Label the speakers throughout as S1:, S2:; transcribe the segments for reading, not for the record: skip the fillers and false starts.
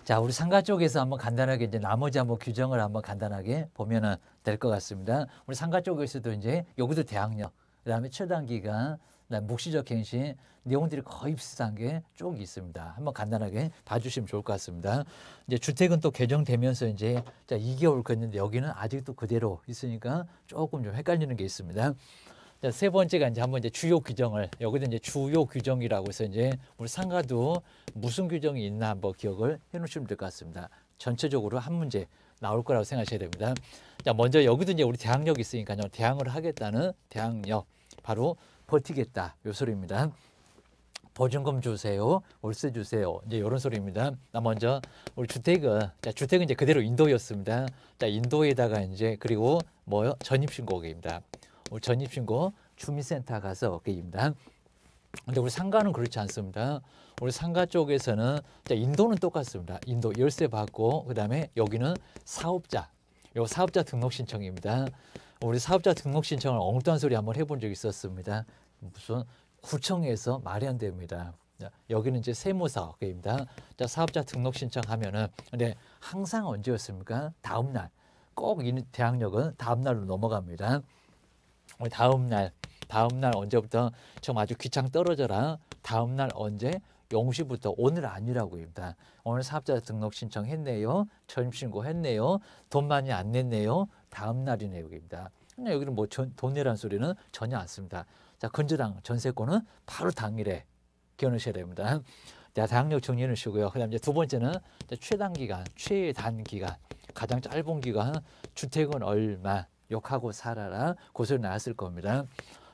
S1: 자, 우리 상가 쪽에서 한번 간단하게 이제 나머지 한번 규정을 한번 간단하게 보면은 될 것 같습니다. 우리 상가 쪽에서도 이제 여기도 대항력, 그다음에 최단 기간, 그다음에 묵시적 갱신 내용들이 거의 비슷한 게 쭉 있습니다. 한번 간단하게 봐주시면 좋을 것 같습니다. 이제 주택은 또 개정되면서 이제 자 2개월 걸렸는데 여기는 아직도 그대로 있으니까 조금 좀 헷갈리는 게 있습니다. 자, 세 번째가 이제 한번 이제 주요 규정을 여기도 이제 주요 규정이라고 해서 이제 우리 상가도 무슨 규정이 있나 한번 기억을 해 놓으시면 될 것 같습니다. 전체적으로 한 문제 나올 거라고 생각하셔야 됩니다. 자, 먼저 여기도 이제 우리 대항력이 있으니까요. 대항을 하겠다는 대항력 바로 버티겠다 요 소리입니다. 보증금 주세요, 월세 주세요, 이제 이런 소리입니다. 먼저 우리 주택은 주택은 이제 그대로 인도였습니다. 자, 인도에다가 이제 그리고 뭐요? 전입신고입니다. 우리 전입신고 주민센터 가서 게임입니다. 근데 우리 상가는 그렇지 않습니다. 우리 상가 쪽에서는 자, 인도는 똑같습니다. 인도 열쇠 받고 그다음에 여기는 사업자, 요 사업자 등록 신청입니다. 우리 사업자 등록 신청을 엉뚱한 소리 한번 해본 적이 있었습니다. 무슨 구청에서 말이 안 됩니다. 자, 여기는 이제 세무사업입니다. 자, 사업자 등록 신청하면은 근데 항상 언제였습니까? 다음 날. 꼭 이 대항력은 다음 날로 넘어갑니다. 다음 날 언제부터 좀 아주 귀창 떨어져라. 다음 날 언제? 0시부터 오늘 아니라고 합니다. 오늘 사업자 등록 신청했네요. 전입신고 했네요. 돈 많이 안 냈네요. 다음 날이네요. 입니다. 여기는 뭐 돈 내라는 소리는 전혀 안 씁니다. 자, 건조당 전세권은 바로 당일에 기억하셔야 됩니다. 자, 대항력 정리해 놓으시고요. 그다음 이제 두 번째는 최단 기간, 최단 기간, 가장 짧은 기간, 주택은 얼마, 욕하고 살아라, 고소리 나왔을 겁니다.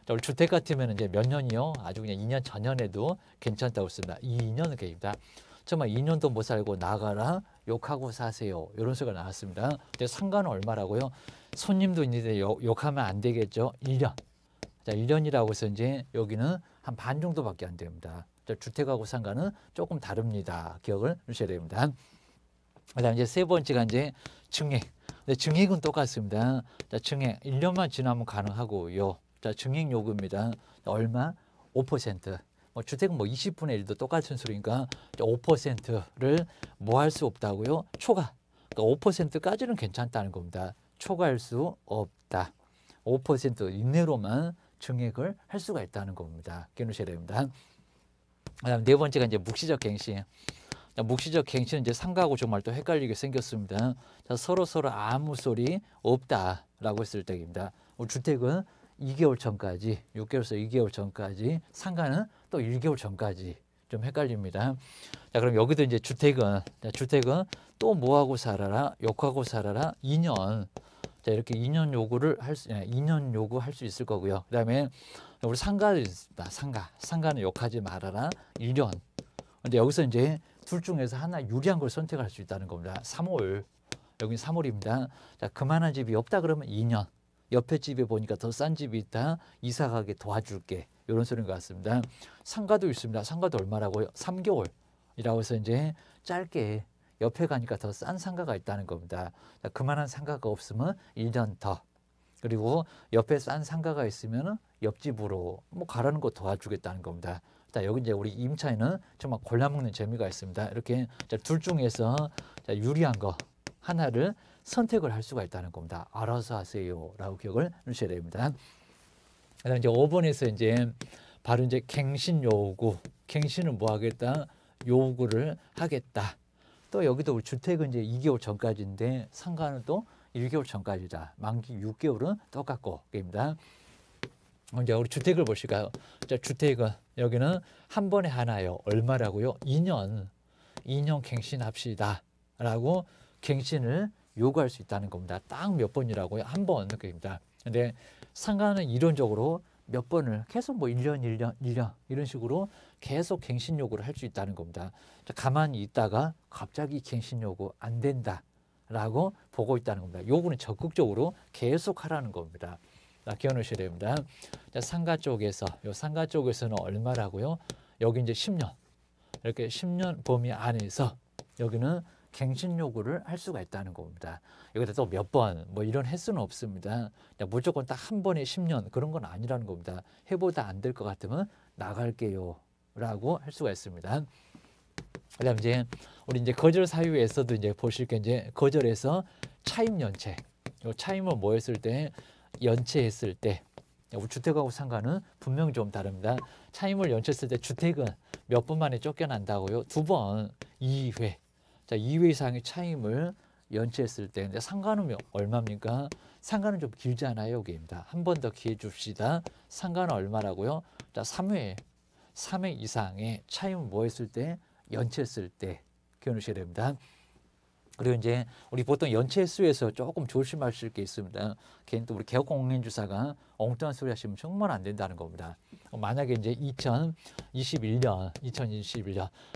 S1: 자, 우리 주택 같으면 이제 몇 년이요? 아주 그냥 2년 전년에도 괜찮다고 씁니다. 2년 계획이다. 정말 2년도 못 살고 나가라, 욕하고 사세요. 이런 소리가 나왔습니다. 근데 상가는 얼마라고요? 손님도 있는데 욕하면 안 되겠죠? 1년. 자, 1년이라고 해서 이제 여기는 한 반 정도밖에 안 됩니다. 자, 주택하고 상가는 조금 다릅니다. 기억을 주셔야 됩니다. 그다음 이제 세 번째가 이제 증액. 근데 증액은 똑같습니다. 자, 증액 1년만 지나면 가능하고요. 자, 증액 요구입니다. 얼마? 5%. 뭐 주택은 뭐 20분의 1도 똑같은 소리니까 5%를 뭐 할 수 없다고요? 초과. 그러니까 5%까지는 괜찮다는 겁니다. 초과할 수 없다. 5% 이내로만 증액을 할 수가 있다는 겁니다. 기억하셔야 됩니다. 그다음 네 번째가 이제 묵시적 갱신. 묵시적 갱신은 이제 상가하고 정말 또 헷갈리게 생겼습니다. 자, 서로 아무 소리 없다라고 했을 때입니다. 주택은 2개월 전까지, 6개월에서 2개월 전까지, 상가는 또 1개월 전까지 좀 헷갈립니다. 자, 그럼 여기도 이제 주택은 또 뭐하고 살아라, 욕하고 살아라, 2년. 자, 이렇게 2년 요구를 2년 요구할 수 있을 거고요. 그다음에 우리 상가도 있습니다. 상가는 욕하지 말아라, 1년. 근데 여기서 이제 둘 중에서 하나 유리한 걸 선택할 수 있다는 겁니다. 3월. 여기 3월입니다. 자, 그만한 집이 없다 그러면 2년. 옆에 집에 보니까 더 싼 집이 있다. 이사 가게 도와줄게. 이런 소리인 것 같습니다. 상가도 있습니다. 상가도 얼마라고요? 3개월이라고 해서 이제 짧게 옆에 가니까 더 싼 상가가 있다는 겁니다. 자, 그만한 상가가 없으면 1년 더. 그리고 옆에 싼 상가가 있으면 옆집으로 뭐 가라는 거 도와주겠다는 겁니다. 자, 여기 이제 우리 임차인은 정말 골라먹는 재미가 있습니다. 이렇게 둘 중에서 유리한 거 하나를 선택을 할 수가 있다는 겁니다. 알아서 하세요라고 기억을 해주셔야 됩니다. 그다음 이제 5번에서 이제 바로 이제 갱신 요구. 갱신은 뭐 하겠다? 요구를 하겠다. 또 여기도 우리 주택은 이제 2개월 전까지인데 상가는 또 1개월 전까지다. 만기 6개월은 똑같고 입니다. 이제 우리 주택을 보실까요? 자, 주택은 여기는 한 번에 하나요. 얼마라고요? 2년 갱신합시다. 라고 갱신을 요구할 수 있다는 겁니다. 딱 몇 번이라고요? 한 번 느낌입니다. 근데 상가는 이론적으로 몇 번을 계속 뭐 1년 이런 식으로 계속 갱신 요구를 할 수 있다는 겁니다. 자, 가만히 있다가 갑자기 갱신 요구 안 된다. 라고 보고 있다는 겁니다. 요구는 적극적으로 계속 하라는 겁니다. 기억하셔야 됩니다. 자, 상가 쪽에서는 얼마라고요? 여기 이제 10년. 이렇게 10년 범위 안에서 여기는 갱신 요구를 할 수가 있다는 겁니다. 여기다 또 몇 번, 뭐 이런 횟수는 없습니다. 무조건 딱 한 번에 10년 그런 건 아니라는 겁니다. 해보다 안 될 것 같으면 나갈게요. 라고 할 수가 있습니다. 그다음 이제 우리 이제 거절 사유에서도 이제 보실 게 이제 거절에서 차임 연체. 요 차임을 뭐 했을 때 연체했을 때 우리 주택하고 상가는 분명히 좀 다릅니다. 차임을 연체했을 때 주택은 몇 번 만에 쫓겨난다고요? 2번, 2회. 자, 2회 이상의 차임을 연체했을 때 근데 상가는 얼마입니까? 상가는 좀 길잖아요. 여기입니다. 한 번 더 기회 줍시다. 상가는 얼마라고요? 자, 3회. 3회 이상의 차임을 뭐 했을 때? 연체했을 때 기억하셔야 됩니다. 그리고 이제 우리 보통 연체 횟수에서 조금 조심하실 게 있습니다. 걔는 또 우리 개업공인주사가 엉뚱한 소리 하시면 정말 안 된다는 겁니다. 만약에 이제 2021년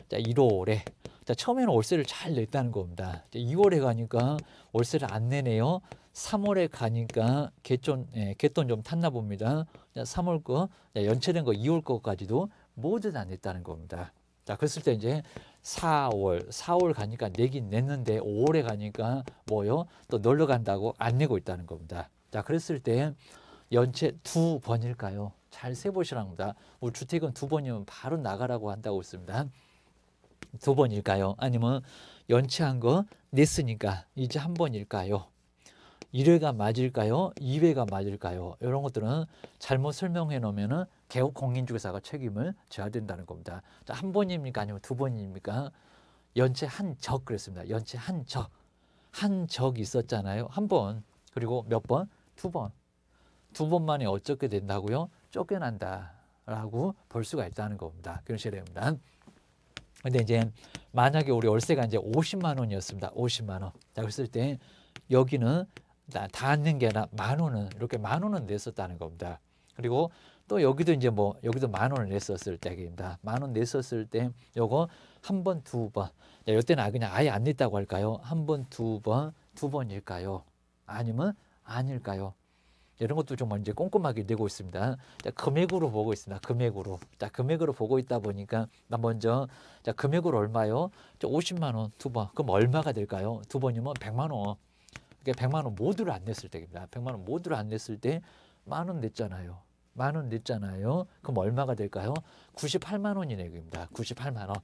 S1: 자 1월에 자 처음에는 월세를 잘 냈다는 겁니다. 2월에 가니까 월세를 안 내네요. 3월에 가니까 갯돈 좀 탔나 봅니다. 3월 거 연체된 거 2월 거까지도 모두 다 냈다는 겁니다. 자, 그랬을 때 이제 4월 가니까 내긴 냈는데 5월에 가니까 뭐요? 또 놀러 간다고 안 내고 있다는 겁니다. 자, 그랬을 때 연체 2번일까요? 잘 세보시라는 겁니다. 우리 주택은 2번이면 바로 나가라고 한다고 했습니다. 2번일까요? 아니면 연체한 거 냈으니까 이제 1번일까요? 1회가 맞을까요? 2회가 맞을까요? 이런 것들은 잘못 설명해 놓으면은 개업공인중개사가 책임을 져야 된다는 겁니다. 자, 1번입니까? 아니면 2번입니까? 연체 한 적 그랬습니다. 연체 한 적. 한 적이 있었잖아요. 1번. 그리고 몇 번? 2번. 2번 만에 어떻게 된다고요? 쫓겨난다라고 볼 수가 있다는 겁니다. 그러셔야 됩니다. 근데 이제 만약에 우리 월세가 이제 50만 원이었습니다. 50만 원. 자, 그랬을 때 여기는 다 앉는 게 아니라 10,000원은 이렇게 10,000원은 냈었다는 겁니다. 그리고 또 여기도 이제 뭐 여기도 10,000원을 냈었을 때입니다. 10,000원 냈었을 때 요거 한 번, 2번. 이때는 그냥 아예 안 냈다고 할까요? 한 번, 2번, 2번일까요? 아니면 아닐까요? 이런 것도 좀 이제 꼼꼼하게 내고 있습니다. 자, 금액으로 보고 있습니다. 금액으로. 자, 금액으로 보고 있다 보니까 나 먼저 자, 금액으로 얼마요? 50만 원 2번. 그럼 얼마가 될까요? 2번이면 100만 원. 그러니까 100만 원 모두를 안 냈을 때입니다. 100만 원 모두를 안 냈을 때 10,000원 냈잖아요. 10,000원 냈잖아요. 그럼 얼마가 될까요? 98만 원이 내입니다. 98만 원.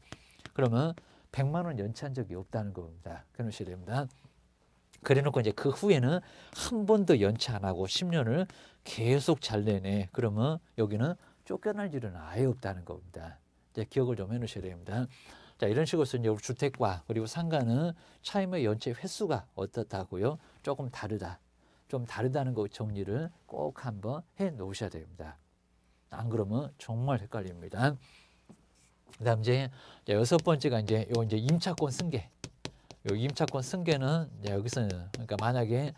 S1: 그러면 100만 원 연체한 적이 없다는 겁니다. 그러셔야 됩니다. 그래놓고 이제 그 후에는 한 번도 연체 안 하고 10년을 계속 잘 내네. 그러면 여기는 쫓겨날 일은 아예 없다는 겁니다. 이제 기억을 좀 해놓으셔야 됩니다. 자, 이런 식으로 해서 이제 주택과 그리고 상가는 차임의 연체 횟수가 어떻다고요? 조금 다르다. 좀 다르다는 거 정리를 꼭 한번 해 놓으셔야 됩니다. 안 그러면 정말 헷갈립니다. 그다음 이제 6번째가 이제 요 이제 임차권 승계. 요 임차권 승계는 여기서는 그러니까 만약에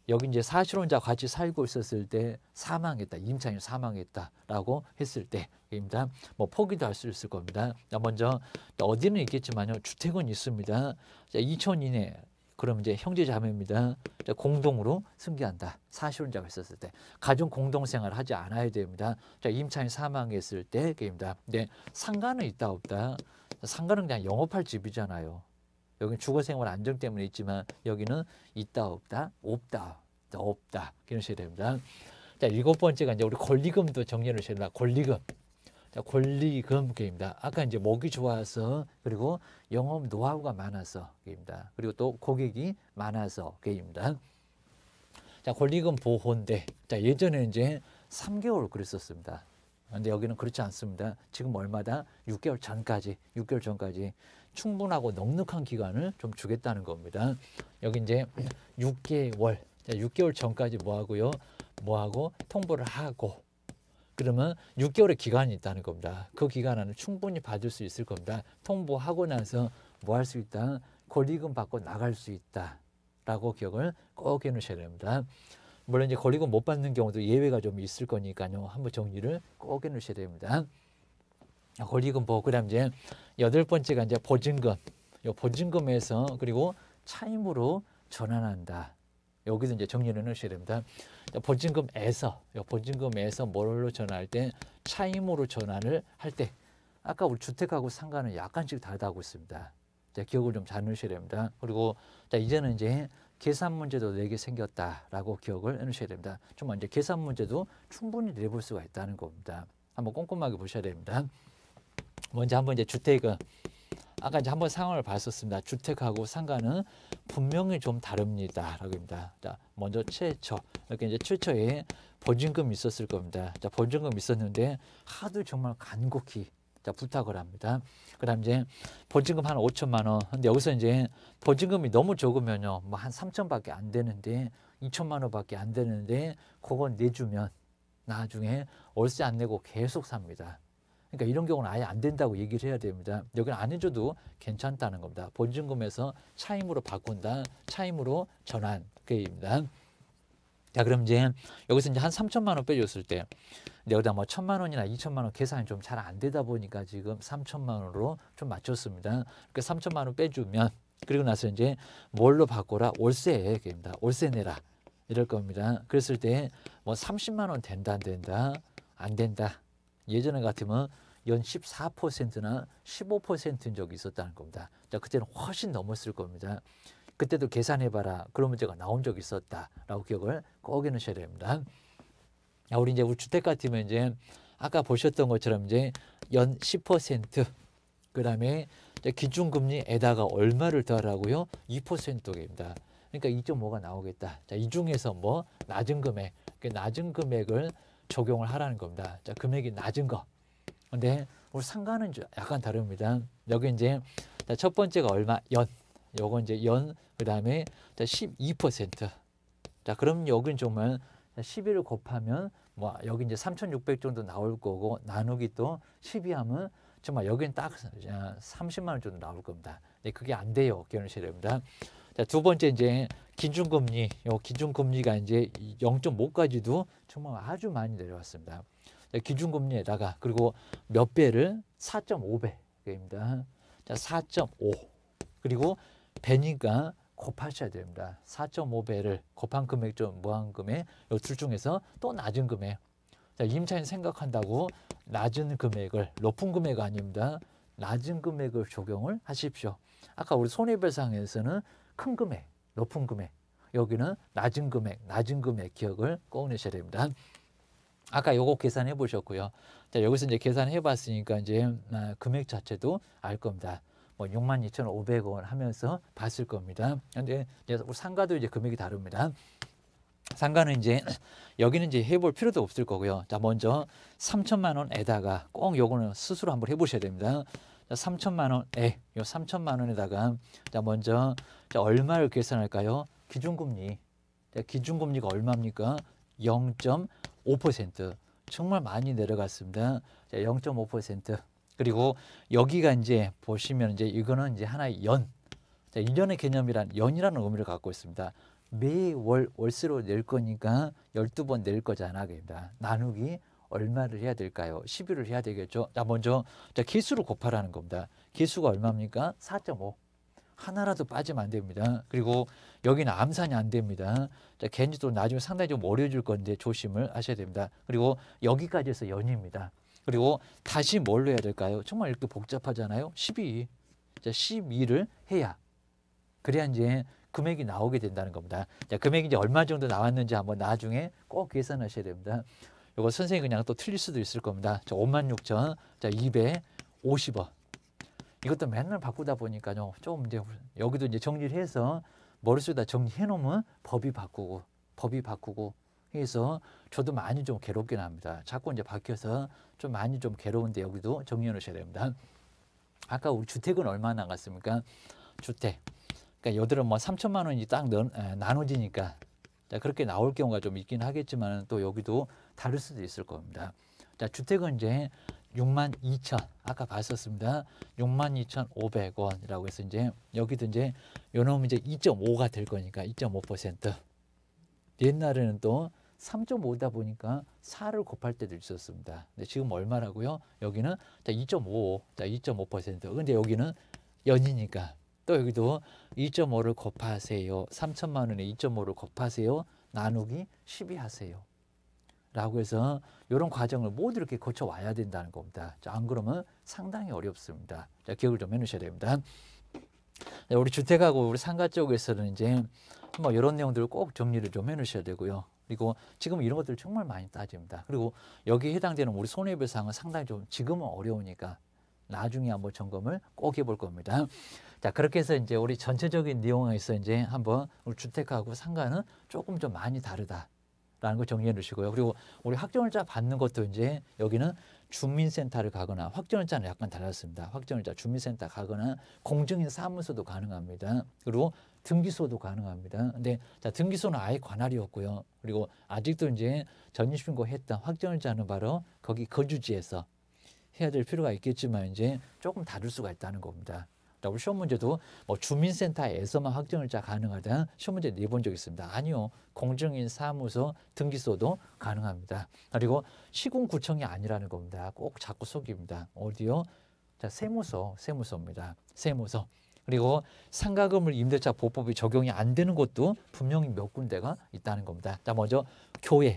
S1: 여기 이제 사실혼자 같이 살고 있었을 때 사망했다, 임차인이 사망했다라고 했을 때입니다. 뭐 포기도 할 수 있을 겁니다. 먼저 어디는 있겠지만요, 주택은 있습니다. 2천 이내 그럼 이제 형제자매입니다. 공동으로 승계한다. 사실혼자가 있었을 때 가정 공동생활을 하지 않아야 됩니다. 자, 임차인 사망했을 때입니다. 근데 상가는 있다 없다. 상가는 그냥 영업할 집이잖아요. 여기는 주거생활 안정 때문에 있지만 여기는 있다 없다 없다 없다 이러셔야 됩니다. 자, 7번째가 이제 우리 권리금도 정리를 하셔야 됩니다. 권리금. 자, 권리금 게임입니다. 아까 이제 목이 좋아서 그리고 영업 노하우가 많아서 게임입니다. 그리고 또 고객이 많아서 게임입니다. 자, 권리금 보호인데 자, 예전에 이제 3개월 그랬었습니다. 근데 여기는 그렇지 않습니다. 지금 얼마다 6개월 전까지 충분하고 넉넉한 기간을 좀 주겠다는 겁니다. 여기 이제 6개월, 6개월 전까지 뭐 하고요? 뭐 하고 통보를 하고 그러면 6개월의 기간이 있다는 겁니다. 그 기간 안에 충분히 받을 수 있을 겁니다. 통보하고 나서 뭐 할 수 있다? 권리금 받고 나갈 수 있다라고 기억을 꼭 해놓으셔야 됩니다. 물론 이제 권리금 못 받는 경우도 예외가 좀 있을 거니까요. 한번 정리를 꼭 해놓으셔야 됩니다. 권리금 보호. 그다음 이제 8번째가 이제 보증금. 요 보증금에서 그리고 차임으로 전환한다. 여기서 이제 정리를 해놓으셔야 됩니다. 보증금에서 뭘로 전환할 때 차임으로 전환을 할 때 아까 우리 주택하고 상가는 약간씩 다르다고 했습니다. 자, 기억을 좀 잘 넣으셔야 됩니다. 그리고 자, 이제는 이제 계산 문제도 4개 생겼다라고 기억을 해놓으셔야 됩니다. 좀 이제 계산 문제도 충분히 내볼 수가 있다는 겁니다. 한번 꼼꼼하게 보셔야 됩니다. 먼저 한번 이제 주택은 아까 이제 한번 상황을 봤었습니다. 주택하고 상가는 분명히 좀 다릅니다. 라고 합니다. 자, 먼저 최초. 이렇게 이제 최초에 보증금이 있었을 겁니다. 자, 보증금 있었는데 하도 정말 간곡히 자, 부탁을 합니다. 그다음 이제 보증금 한 5천만 원. 근데 여기서 이제 보증금이 너무 적으면요. 뭐 한 3천밖에 안 되는데 2천만 원밖에 안 되는데 그건 내주면 나중에 월세 안 내고 계속 삽니다. 그러니까 이런 경우는 아예 안 된다고 얘기를 해야 됩니다. 여기는 안 해줘도 괜찮다는 겁니다. 보증금에서 차임으로 바꾼다. 차임으로 전환. 그입니다. 자, 그럼 이제 여기서 이제 한 3천만 원 빼줬을 때 여기다 뭐 1,000만 원이나 2천만 원 계산이 좀 잘 안 되다 보니까 지금 3천만 원으로 좀 맞췄습니다. 그 3천만 원 빼주면 그리고 나서 이제 뭘로 바꿔라? 월세에 입니다. 월세 내라. 이럴 겁니다. 그랬을 때 뭐 30만 원 된다 안 된다? 안 된다. 예전에 같으면 연 14%나 15%인 적이 있었다는 겁니다. 자, 그때는 훨씬 넘었을 겁니다. 그때도 계산해봐라. 그런 문제가 나온 적이 있었다라고 기억을 꼭 해놓으셔야 됩니다. 자, 우리 주택 같으면 이제 아까 보셨던 것처럼 이제 연 10% 그다음에 기준금리에다가 얼마를 더하라고요? 2%입니다. 그러니까 2.5가 나오겠다. 자, 이 중에서 뭐 낮은 금액, 낮은 금액을 적용을 하라는 겁니다. 자, 금액이 낮은 거. 근데 우리 상가는 약간 다릅니다. 여기 이제 첫 번째가 얼마? 연. 요건 이제 연, 그 다음에 12%. 자, 그럼 여긴 정말 12를 곱하면 뭐 여기 이제 3,600 정도 나올 거고 나누기 또 12 하면 정말 여긴 딱 30만 원 정도 나올 겁니다. 근데 그게 안 돼요. 기억하셔야 됩니다. 자, 두 번째 이제 기준금리. 요 기준금리가 이제 0.5까지도 정말 아주 많이 내려왔습니다. 기준금리에다가 그리고 몇 배를 4.5배입니다. 자, 4.5 그리고 배니까 곱하셔야 됩니다. 4.5배를 곱한 금액 좀 무한 금액 이 둘 중에서 또 낮은 금액. 자, 임차인 생각한다고 낮은 금액을 높은 금액 아닙니다. 낮은 금액을 적용을 하십시오. 아까 우리 손해배상에서는 큰 금액, 높은 금액. 여기는 낮은 금액 기억을 꼭 내셔야 됩니다. 아까 요거 계산해 보셨고요. 자, 여기서 이제 계산해 봤으니까 이제 금액 자체도 알 겁니다. 뭐 62,500원 하면서 봤을 겁니다. 근데 상가도 이제 금액이 다릅니다. 상가는 이제 여기는 이제 해볼 필요도 없을 거고요. 자, 먼저 3천만 원에다가 꼭 요거는 스스로 한번 해보셔야 됩니다. 자, 3천만 원에 요 3천만 원에다가 자, 먼저 자, 얼마를 계산할까요? 기준금리. 자, 기준금리가 얼마입니까? 0.5%. 정말 많이 내려갔습니다. 자, 0.5%. 그리고 여기가 이제 보시면 이제 이거는 이제 하나의 연. 자, 1년의 개념이란 연이라는 의미를 갖고 있습니다. 매월 월세로 낼 거니까 12번 낼 거잖아. 그럽니다. 나누기 얼마를 해야 될까요? 12를 해야 되겠죠. 자, 먼저 자, 개수를 곱하라는 겁니다. 개수가 얼마입니까? 4.5. 하나라도 빠지면 안 됩니다. 그리고 여기는 암산이 안 됩니다. 자, 괜히 또 나중에 상당히 좀 어려워질 건데 조심을 하셔야 됩니다. 그리고 여기까지 해서 연입니다. 그리고 다시 뭘로 해야 될까요? 정말 이렇게 복잡하잖아요. 12. 자, 12를 해야 그래야 이제 금액이 나오게 된다는 겁니다. 자, 금액이 이제 얼마 정도 나왔는지 한번 나중에 꼭 계산하셔야 됩니다. 이거 선생님이 그냥 또 틀릴 수도 있을 겁니다. 자, 56,250원. 이것도 맨날 바꾸다 보니까요. 좀 이제 여기도 이제 정리를 해서 머릿속에다 정리해 놓으면 법이 바꾸고 해서 저도 많이 좀 괴롭긴 합니다. 자꾸 이제 바뀌어서 좀 많이 좀 괴로운데 여기도 정리해 놓으셔야 됩니다. 아까 우리 주택은 얼마 나갔습니까? 주택. 그러니까 여들은 뭐 3천만 원이 딱 나눠지니까 자, 그렇게 나올 경우가 좀 있긴 하겠지만 또 여기도 다를 수도 있을 겁니다. 자, 주택은 이제 62,000 아까 봤었습니다. 62,500원이라고 해서 이제 여기도 이제 요놈 이제 2.5가 될 거니까 2.5%. 옛날에는 또 3.5다 보니까 4를 곱할 때도 있었습니다. 근데 지금 얼마라고요? 여기는 자, 2.5. 자, 2.5%. 근데 여기는 연이니까 또 여기도 2.5를 곱하세요. 3천만 원에 2.5를 곱하세요. 나누기 12 하세요. 라고 해서 이런 과정을 모두 이렇게 거쳐 와야 된다는 겁니다. 자, 안 그러면 상당히 어렵습니다. 자, 기억을 좀 해놓으셔야 됩니다. 자, 우리 주택하고 우리 상가 쪽에서는 이제 뭐 이런 내용들을 꼭 정리를 좀 해놓으셔야 되고요. 그리고 지금 이런 것들 정말 많이 따집니다. 그리고 여기에 해당되는 우리 손해배상은 상당히 좀 지금은 어려우니까 나중에 한번 점검을 꼭 해볼 겁니다. 자, 그렇게 해서 이제 우리 전체적인 내용에서 이제 한번 우리 주택하고 상가는 조금 좀 많이 다르다라는 거 정리해 주시고요. 그리고 우리 확정일자 받는 것도 이제 여기는 주민센터를 가거나 확정일자는 약간 달랐습니다. 확정일자 주민센터 가거나 공증인 사무소도 가능합니다. 그리고 등기소도 가능합니다. 근데 자, 등기소는 아예 관할이 없고요. 그리고 아직도 이제 전입신고 했던 확정일자는 바로 거기 거주지에서 해야 될 필요가 있겠지만 이제 조금 다를 수가 있다는 겁니다. 우리 시험 문제도 뭐 주민센터에서만 확정일자 가능하다 시험 문제 내본 적 있습니다. 아니요. 공증인 사무소 등기소도 가능합니다. 그리고 시군구청이 아니라는 겁니다. 꼭 자꾸 속입니다. 어디요? 자, 세무소입니다. 세무소. 그리고 상가건물 임대차 보호법이 적용이 안 되는 곳도 분명히 몇 군데가 있다는 겁니다. 자, 먼저 교회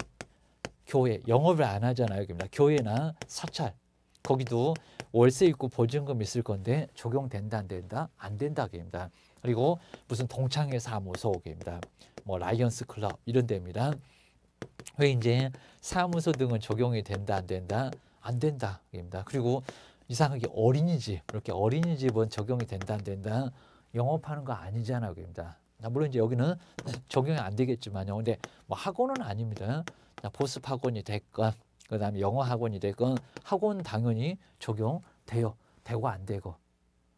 S1: 영업을 안 하잖아요. 여기입니다. 교회나 사찰 거기도 월세 있고 보증금 있을 건데 적용된다 안 된다? 안 된다 입니다. 그리고 무슨 동창회 사무소입니다. 뭐 라이언스 클럽 이런 데입니다. 왜 이제 사무소 등은 적용이 된다 안 된다? 안 된다 입니다. 그리고 이상하게 어린이집 이렇게 어린이집은 적용이 된다 안 된다? 영업하는 거 아니잖아요 입니다. 물론 이제 여기는 적용이 안 되겠지만요. 근데 뭐 학원은 아닙니다. 보습 학원이 됐건 그 다음에 영어 학원이 됐건 학원 당연히 적용돼요. 되고 안 되고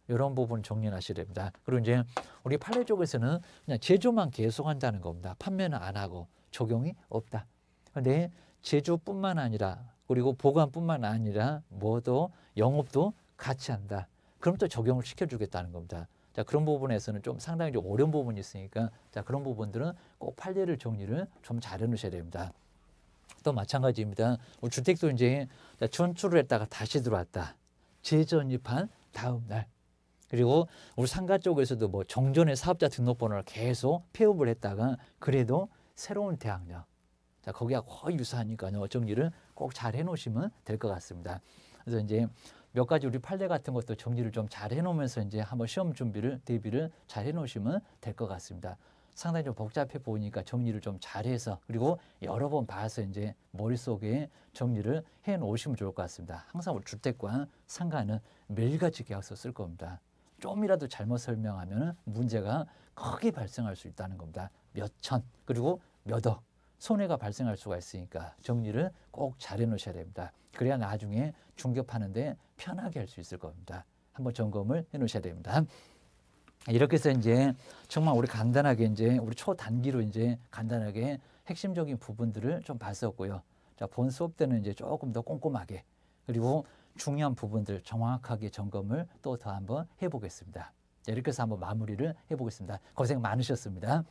S1: 이런 부분 정리하셔야 됩니다. 그리고 이제 우리 판례 쪽에서는 그냥 제조만 계속한다는 겁니다. 판매는 안 하고 적용이 없다. 그런데 제조뿐만 아니라 그리고 보관뿐만 아니라 뭐도 영업도 같이 한다. 그럼 또 적용을 시켜주겠다는 겁니다. 자, 그런 부분에서는 좀 상당히 좀 어려운 부분이 있으니까 자, 그런 부분들은 꼭 판례를 정리를 좀 잘 해놓으셔야 됩니다. 또 마찬가지입니다. 주택도 이제 전출을 했다가 다시 들어왔다. 재전입한 다음 날. 그리고 우리 상가 쪽에서도 뭐 정전의 사업자 등록번호를 계속 폐업을 했다가 그래도 새로운 대항력. 자, 거기가 거의 유사하니까요. 정리를 꼭 잘 해놓으시면 될 것 같습니다. 그래서 이제 몇 가지 우리 판례 같은 것도 정리를 좀 잘 해놓으면서 이제 한번 시험 준비를 대비를 잘 해놓으시면 될 것 같습니다. 상당히 좀 복잡해 보이니까 정리를 좀 잘해서 그리고 여러 번 봐서 이제 머릿속에 정리를 해 놓으시면 좋을 것 같습니다. 항상 우리 주택과 상가는 매일같이 계약서 쓸 겁니다. 좀이라도 잘못 설명하면 문제가 크게 발생할 수 있다는 겁니다. 몇 천 그리고 몇 억 손해가 발생할 수가 있으니까 정리를 꼭 잘 해놓으셔야 됩니다. 그래야 나중에 중개하는데 편하게 할 수 있을 겁니다. 한번 점검을 해놓으셔야 됩니다. 이렇게 해서 이제 정말 우리 간단하게 이제 우리 초단기로 이제 간단하게 핵심적인 부분들을 좀 봤었고요. 자, 본 수업 때는 이제 조금 더 꼼꼼하게 그리고 중요한 부분들 정확하게 점검을 또 더 한번 해보겠습니다. 자, 이렇게 해서 한번 마무리를 해보겠습니다. 고생 많으셨습니다.